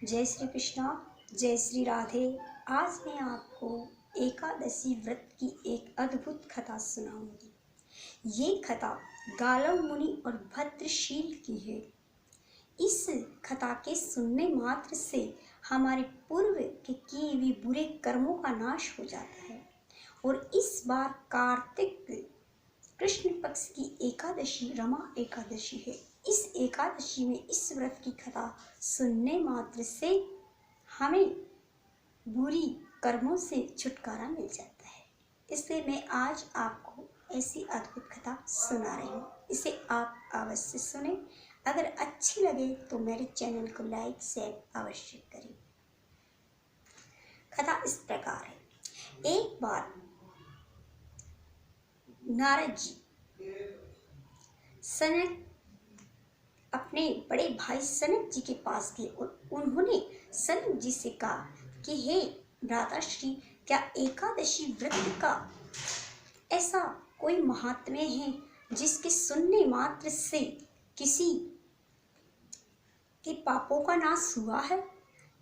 जय श्री कृष्णा, जय श्री राधे। आज मैं आपको एकादशी व्रत की एक अद्भुत कथा सुनाऊंगी। ये कथा गालव मुनि और भद्रशील की है। इस कथा के सुनने मात्र से हमारे पूर्व के किए हुए बुरे कर्मों का नाश हो जाता है। और इस बार कार्तिक कृष्ण पक्ष की एकादशी रमा एकादशी है। इस एकादशी में इस व्रत की कथा सुनने मात्र से हमें बुरी कर्मों से छुटकारा मिल जाता है। इसलिए मैं आज आपको ऐसी अद्भुत कथा सुना रही हूँ। इसे आप अवश्य सुने। अगर अच्छी लगे तो मेरे चैनल को लाइक शेयर अवश्य करें। कथा इस प्रकार है। एक बार नारद जी सनक अपने बड़े भाई सनक जी के पास गए और उन्होंने सनक जी से कहा कि हे भ्राताश्री, क्या एकादशी व्रत का ऐसा कोई महात्म्य है जिसके सुनने मात्र से किसी के पापों का नाश हुआ है?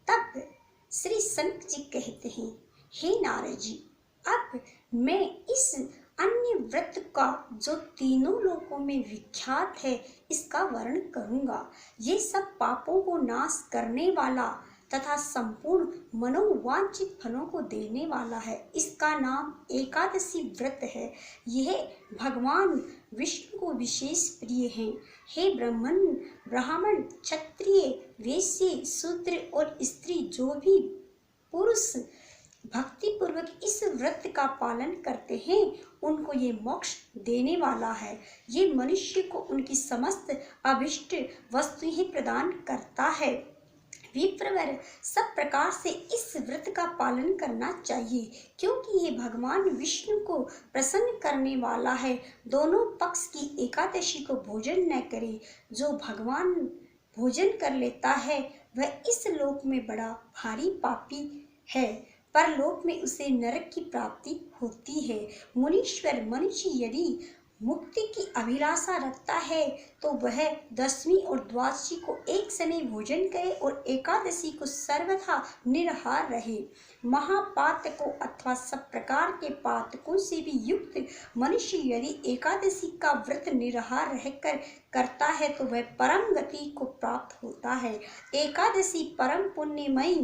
तब श्री सनक जी कहते हैं, हे नारद जी, अब मैं इस अन्य व्रत का जो तीनों लोकों में विख्यात है इसका वर्णन करूंगा। ये सब पापों को नाश करने वाला तथा संपूर्ण मनोवांछित फलों को देने वाला है। इसका नाम एकादशी व्रत है। यह भगवान विष्णु को विशेष प्रिय है। हे ब्राह्मण, क्षत्रिय, वैश्य, शूद्र और स्त्री जो भी पुरुष भक्ति पूर्वक इस व्रत का पालन करते हैं उनको ये मोक्ष देने वाला है। ये मनुष्य को उनकी समस्त अभिष्ट वस्तुएं प्रदान करता है। विप्रवर सब प्रकार से इस व्रत का पालन करना चाहिए क्योंकि ये भगवान विष्णु को प्रसन्न करने वाला है। दोनों पक्ष की एकादशी को भोजन न करे। जो भगवान भोजन कर लेता है वह इस लोक में बड़ा भारी पापी है, परलोक में उसे नरक की प्राप्ति होती है। मुनीश्वर, मनुष्य यदि मुक्ति की अभिलाषा रखता है तो वह दशमी और द्वादशी को एक समय भोजन करे और एकादशी को सर्वथा निराहार रहे। महापातकों अथवा सब प्रकार के पातकों से भी युक्त मनुष्य यदि एकादशी का व्रत निराहार रहकर करता है तो वह परम गति को प्राप्त होता है। एकादशी परम पुण्यमयी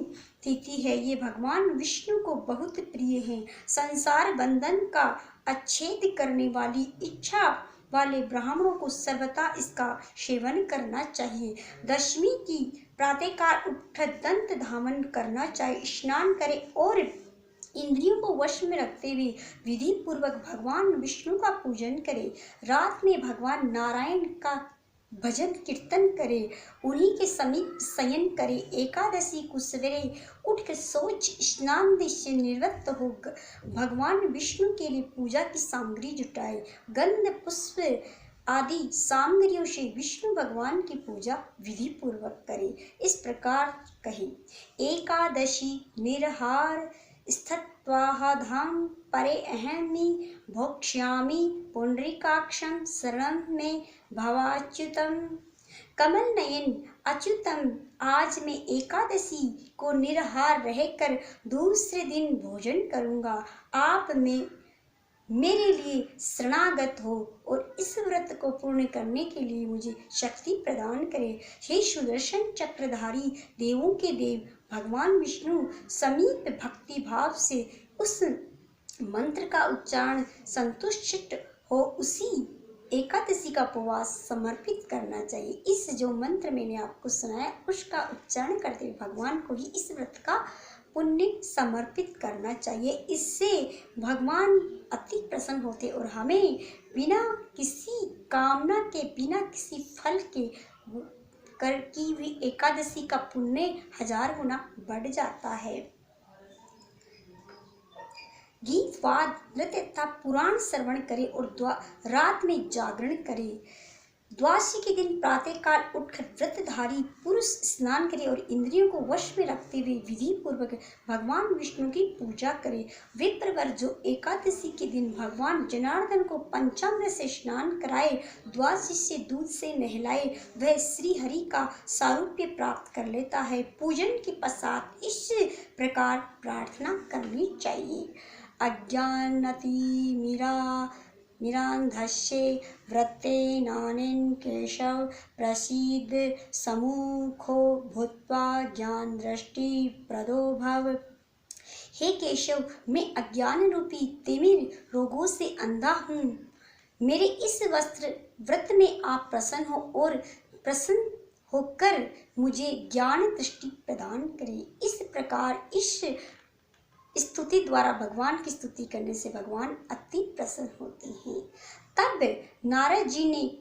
तिथि है। ये भगवान विष्णु को बहुत प्रिय है। संसार बंधन का अच्छेद करने वाली इच्छा वाले ब्राह्मणों को सर्वथा इसका सेवन करना चाहिए। दशमी की प्रातःकाल उठ दंत धावन करना चाहिए, स्नान करे और इंद्रियों को वश में रखते हुए विधि पूर्वक भगवान विष्णु का पूजन करे। रात में भगवान नारायण का भजन कीर्तन करे, उन्हीं के समीप शयन करे। एकादशी को सवेरे उठकर शौच स्नान से निवृत्त हो भगवान विष्णु के लिए पूजा की सामग्री जुटाए। गंध पुष्प आदि सामग्रियों से विष्णु भगवान की पूजा विधि पूर्वक करे। इस प्रकार कहे, एकादशी निरहार स्थित्वा धाम परे अहमि भोक्ष्यामि पुंडरीकाक्षं शरणं मे भवाच्युतम। कमल नयन अच्युतम, आज मैं एकादशी को निराहार रहकर दूसरे दिन भोजन करूंगा। आप में मेरे लिए शरणागत हो और इस व्रत को पूर्ण करने के लिए मुझे शक्ति प्रदान करे। हे सुदर्शन चक्रधारी, देवों के देव भगवान विष्णु समीप भक्ति भाव से उस मंत्र का उच्चारण संतुष्ट हो उसी एकादशी का उपवास समर्पित करना चाहिए। इस जो मंत्र मैंने आपको सुनाया उसका उच्चारण करते हुए भगवान को ही इस व्रत का पुण्य समर्पित करना चाहिए। इससे भगवान अति प्रसन्न होते और हमें बिना किसी कामना के, बिना किसी फल के कर की हुई एकादशी का पुण्य 1000 गुना बढ़ जाता है। गीत वाद नृत्य तथा पुराण श्रवण करे और रात में जागरण करे। द्वादशी के दिन प्रातःकाल उठकर व्रतधारी पुरुष स्नान करे और इंद्रियों को वश में रखते हुए विधि पूर्वक भगवान विष्णु की पूजा करे। विप्रवर जो एकादशी के दिन भगवान जनार्दन को पंचामृत से स्नान कराए, द्वादशी से दूध से नहलाए, वह श्री हरि का सारूप्य प्राप्त कर लेता है। पूजन के पश्चात इस प्रकार प्रार्थना करनी चाहिए। अज्ञानतिमिरान्धस्य व्रतेनानेन केशव प्रसीद सम्मुखो भूत्वा ज्ञान दृष्टि प्रदो भव। हे केशव, मैं अज्ञान रूपी तिमिर रोगों से अंधा हूँ। मेरे इस व्रत में आप प्रसन्न हो और प्रसन्न होकर मुझे ज्ञान दृष्टि प्रदान करें। इस प्रकार इस स्तुति द्वारा भगवान की स्तुति करने से भगवान अति प्रसन्न होते हैं। तब नारद जी ने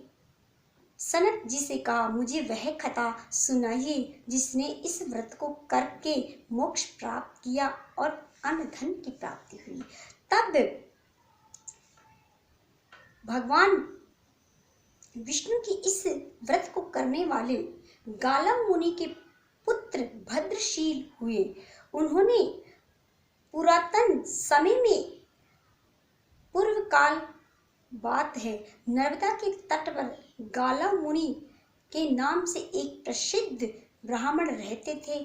सनत जी से कहा, मुझे वह कथा सुनाइए जिसने इस व्रत को करके मोक्ष प्राप्त किया और अन्न धन की प्राप्ति हुई। तब भगवान विष्णु की इस व्रत को करने वाले गालव मुनि के पुत्र भद्रशील हुए। उन्होंने पुरातन समय में पूर्व काल बात है, नर्मदा के तट पर गालव मुनि के नाम से एक प्रसिद्ध ब्राह्मण रहते थे।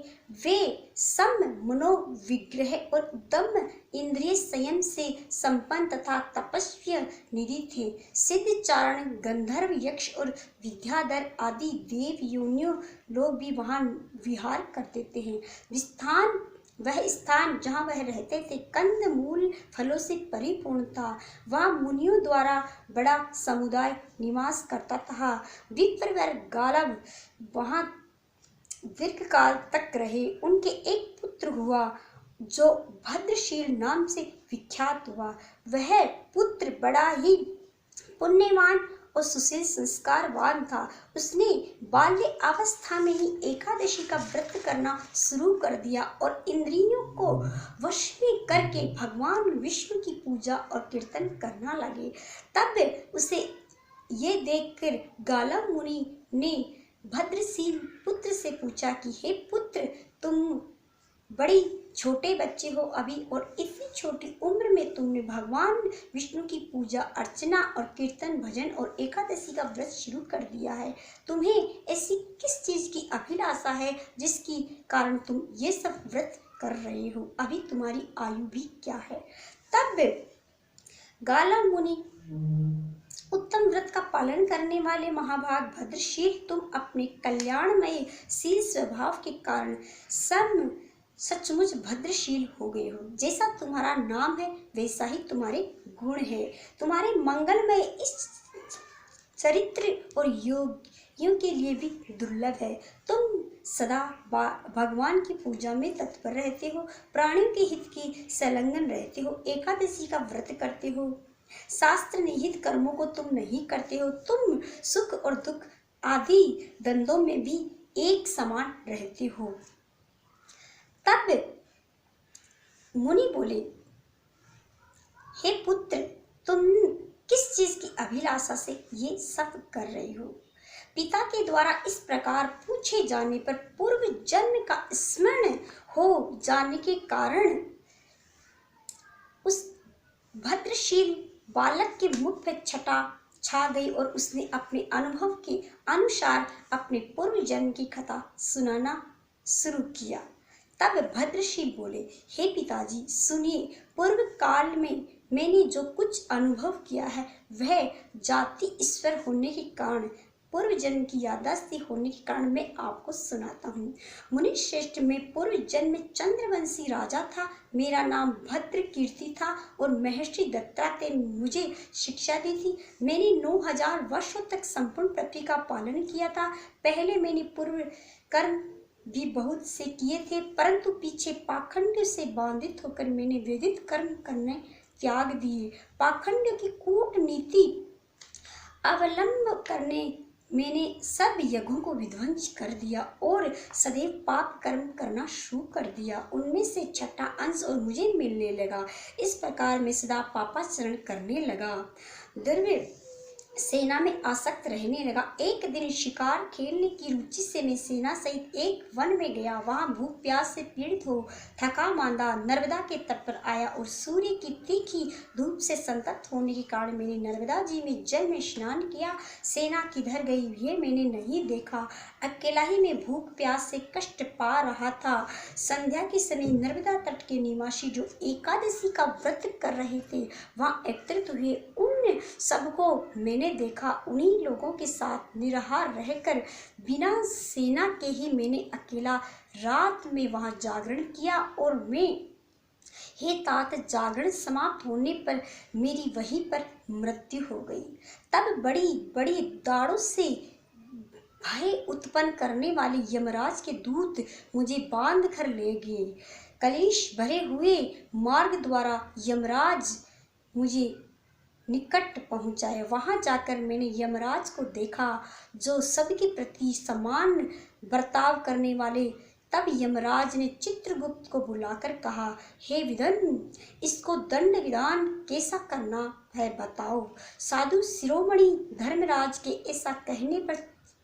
वे सम मनोविग्रह और दम इंद्रिय संयम से संपन्न तथा तपस्वी निधि थे। सिद्धचारण, गंधर्व, यक्ष और विद्याधर आदि देव योनियों लोग भी वहां विहार करते थे। वह स्थान जहाँ वह रहते थे कंद मूल फलों से परिपूर्ण था। वहाँ मुनियों द्वारा बड़ा समुदाय निवास करता था। विप्रवर गालव वहाँ दीर्घकाल तक रहे। उनके एक पुत्र हुआ जो भद्रशील नाम से विख्यात हुआ। वह पुत्र बड़ा ही पुण्यवान और सुशील संस्कारवान था। उसने बाल्य अवस्था में ही एकादशी का व्रत करना शुरू कर दिया और इंद्रियों को वश में करके भगवान विष्णु की पूजा और कीर्तन करना लगे। तब उसे ये देखकर गालव मुनि ने भद्रशील पुत्र से पूछा कि हे पुत्र, तुम बड़ी छोटे बच्चे हो अभी और इतनी छोटी उम्र में तुमने भगवान विष्णु की पूजा अर्चना और कीर्तन भजन और एकादशी का व्रत शुरू कर दिया है। तुम्हें ऐसी किस चीज की अभिलाषा है जिसकी कारण तुम ये सब व्रत कर रहे हो? अभी तुम्हारी आयु भी क्या है? तब गालव मुनि, उत्तम व्रत का पालन करने वाले महाभाग भद्रशील, तुम अपने कल्याणमय शील स्वभाव के कारण सचमुच भद्रशील हो गए हो। जैसा तुम्हारा नाम है वैसा ही तुम्हारे गुण है। तुम्हारे मंगलमय इस चरित्र और योगियों के लिए भी दुर्लभ है। तुम सदा भगवान की पूजा में तत्पर रहते हो, प्राणियों के हित की संलग्न रहते हो, एकादशी का व्रत करते हो, शास्त्र निहित कर्मों को तुम नहीं करते हो। तुम सुख और दुख आदि द्वंद्वों में भी एक समान रहते हो। तब मुनि बोले, हे पुत्र, तुम किस चीज की अभिलाषा से ये सब कर रहे हो? पिता के द्वारा इस प्रकार पूछे जाने पर पूर्व जन्म का स्मरण हो जाने के कारण उस भद्रशील बालक के मुख पे छटा छा गई और उसने अपने अनुभव के अनुसार अपने पूर्व जन्म की कथा सुनाना शुरू किया। तब भद्रशील बोले, हे पिताजी सुनिए, पूर्व काल में मैंने जो कुछ अनुभव किया है वह जाति ईश्वर होने के कारण, पूर्व जन्म की याददाश्त होने के कारण मैं आपको सुनाता हूँ। मुनि श्रेष्ठ, मैं पूर्व जन्म में चंद्रवंशी राजा था। मेरा नाम भद्र कीर्ति था और महर्षि दत्तात्रेय ने मुझे शिक्षा दी थी। मैंने 9000 वर्षों तक संपूर्ण पृथ्वी का पालन किया था। पहले मैंने पूर्व कर्म भी बहुत से किए थे, परंतु पीछे पाखंड से बाधित होकर मैंने विदित कर्म करने त्याग दिए। पाखंड की कूटनीति अवलंब करने मैंने सब यज्ञों को विध्वंस कर दिया और सदैव पाप कर्म करना शुरू कर दिया। उनमें से छठा अंश और मुझे मिलने लगा। इस प्रकार मैं सदा पापाचरण करने लगा। सेना में आसक्त रहने लगा। एक दिन शिकार खेलने की रुचि से मैं सेना सहित एक वन में गया। वहां भूख प्यास से पीड़ित हो थका मांदा नर्मदा के तट पर आया और सूर्य की तीखी धूप से संतप्त होने के कारण मैंने नर्मदा जी में जल में स्नान किया। सेना किधर गई ये मैंने नहीं देखा। अकेला ही मैं भूख प्यास से कष्ट पा रहा था। संध्या के समय नर्मदा तट के निवासी जो एकादशी का व्रत कर रहे थे वहां एकत्रित हुए। उन सबको मैंने देखा। उन्हीं लोगों के साथ निराहार रहकर बिना सेना के ही मैंने अकेला रात में वहां जागरण किया और मैं हे तात जागरण समाप्त होने पर मेरी वहीं पर मृत्यु हो गई। तब बड़ी बड़ी दाड़ों से भय उत्पन्न करने वाले यमराज के दूत मुझे बांध कर ले गए। कलेश भरे हुए मार्ग द्वारा यमराज मुझे निकट पहुंचाए। वहां जाकर मैंने यमराज को देखा जो सबके प्रति समान बर्ताव करने वाले। तब यमराज ने चित्रगुप्त को बुलाकर कहा, हे विदन, इसको दंड विधान कैसा करना है बताओ। साधु शिरोमणि धर्मराज के ऐसा कहने पर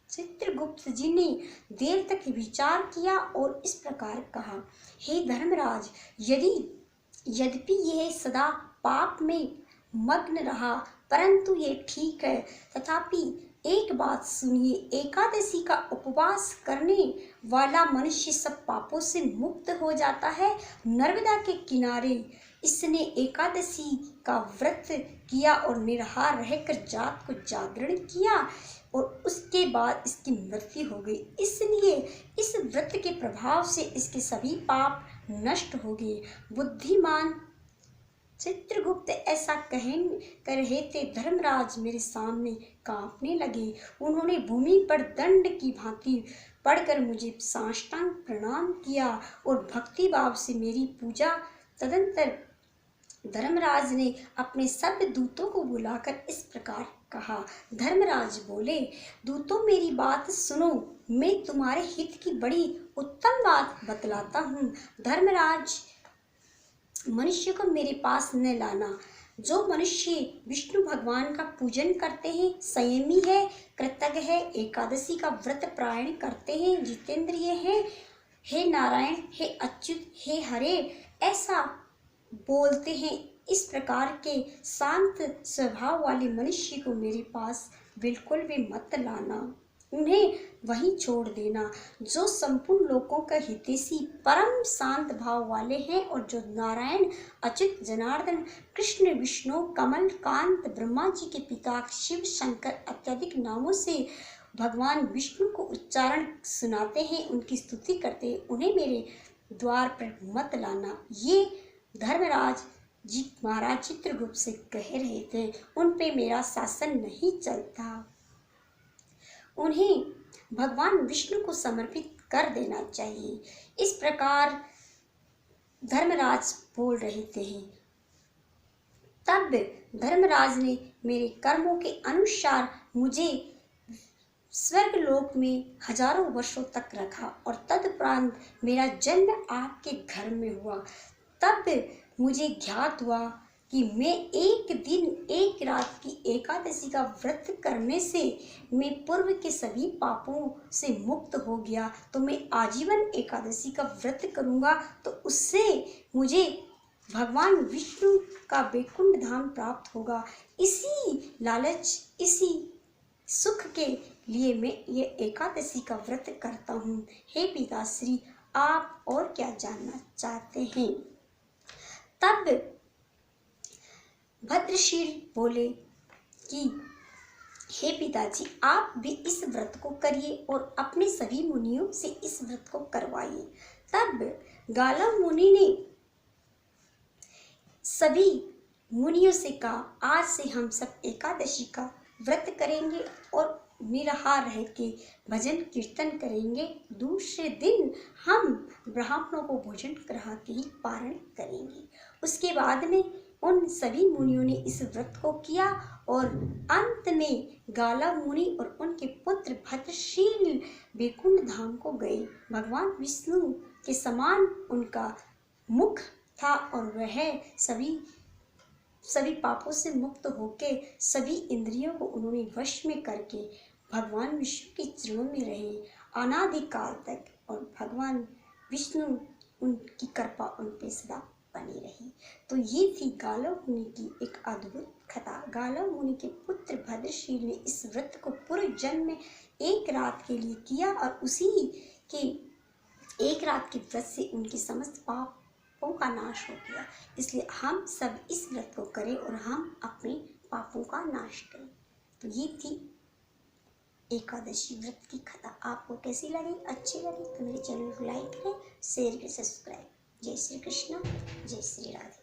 चित्रगुप्त जी ने देर तक विचार किया और इस प्रकार कहा, हे धर्मराज, यद्यपि यह सदा पाप में मग्न रहा परंतु ये ठीक है। तथापि एक बात सुनिए, एकादशी का उपवास करने वाला मनुष्य सब पापों से मुक्त हो जाता है। नर्मदा के किनारे इसने एकादशी का व्रत किया और निराहार रहकर जात को जागरण किया और उसके बाद इसकी मृत्यु हो गई। इसलिए इस व्रत के प्रभाव से इसके सभी पाप नष्ट हो गए। बुद्धिमान चित्रगुप्त ऐसा कह रहे थे। धर्मराज मेरे सामने कांपने लगे। उन्होंने भूमि पर दंड की भांति पड़कर मुझे साष्टांग प्रणाम किया और भक्ति भाव से मेरी पूजा। तदंतर धर्मराज ने अपने सब दूतों को बुलाकर इस प्रकार कहा। धर्मराज बोले, दूतों मेरी बात सुनो, मैं तुम्हारे हित की बड़ी उत्तम बात बतलाता हूँ। धर्मराज, मनुष्य को मेरे पास न लाना। जो मनुष्य विष्णु भगवान का पूजन करते हैं, संयमी है, कृतज्ञ है, एकादशी का व्रत पारायण करते हैं, जितेंद्रिय हैं, हे नारायण, हे अच्युत, हे हरे ऐसा बोलते हैं, इस प्रकार के शांत स्वभाव वाले मनुष्य को मेरे पास बिल्कुल भी मत लाना। उन्हें वहीं छोड़ देना। जो संपूर्ण लोकों का हितैषी परम शांत भाव वाले हैं और जो नारायण, अच्युत, जनार्दन, कृष्ण, विष्णु, कमल कांत, ब्रह्मा जी के पिता शिव शंकर अत्यधिक नामों से भगवान विष्णु को उच्चारण सुनाते हैं, उनकी स्तुति करते हैं, उन्हें मेरे द्वार पर मत लाना। ये धर्मराज जी महाराज चित्रगुप्त से कह रहे थे। उन पे मेरा शासन नहीं चलता। उन्हें भगवान विष्णु को समर्पित कर देना चाहिए। इस प्रकार धर्मराज बोल रहे थे। तब धर्मराज ने मेरे कर्मों के अनुसार मुझे स्वर्गलोक में हजारों वर्षों तक रखा और तदुपरांत मेरा जन्म आपके घर में हुआ। तब मुझे ज्ञात हुआ कि मैं एक दिन एक रात की एकादशी का व्रत करने से मैं पूर्व के सभी पापों से मुक्त हो गया, तो मैं आजीवन एकादशी का व्रत करूंगा तो उससे मुझे भगवान विष्णु का वैकुंठ धाम प्राप्त होगा। इसी लालच, इसी सुख के लिए मैं ये एकादशी का व्रत करता हूँ। हे पिताश्री, आप और क्या जानना चाहते हैं? तब भद्रशील बोले कि हे पिताजी, आप भी इस व्रत को करिए और अपने सभी मुनियों से इस व्रत को करवाइए। तब गालव मुनि ने सभी मुनियों से कहा, आज से हम सब एकादशी का व्रत करेंगे और निराहार रह के भजन कीर्तन करेंगे। दूसरे दिन हम ब्राह्मणों को भोजन करा के ही पारण करेंगे। उसके बाद में उन सभी मुनियों ने इस व्रत को किया और अंत में गालव मुनि और उनके पुत्र भद्रशील वैकुंठ धाम को गए। भगवान विष्णु के समान उनका मुख था और वह सभी सभी पापों से मुक्त होके सभी इंद्रियों को उन्होंने वश में करके भगवान विष्णु के चरणों में रहे अनादिकाल तक, और भगवान विष्णु उनकी कृपा उन पे सदा बनी रही। तो ये थी गालव मुनि की एक अद्भुत कथा। गालव मुनि के पुत्र भद्रशील ने इस व्रत को पूरे जन्म में एक रात के लिए किया, और उसी के एक रात के व्रत से उनके समस्त पापों का नाश हो गया। इसलिए हम सब इस व्रत को करें और हम अपने पापों का नाश करें। तो ये थी एकादशी व्रत की कथा। आपको कैसी लगी? अच्छी लगी तो मेरे चैनल को लाइक करें, शेयर करें, सब्सक्राइब। जय श्री कृष्ण, जय श्री राधे।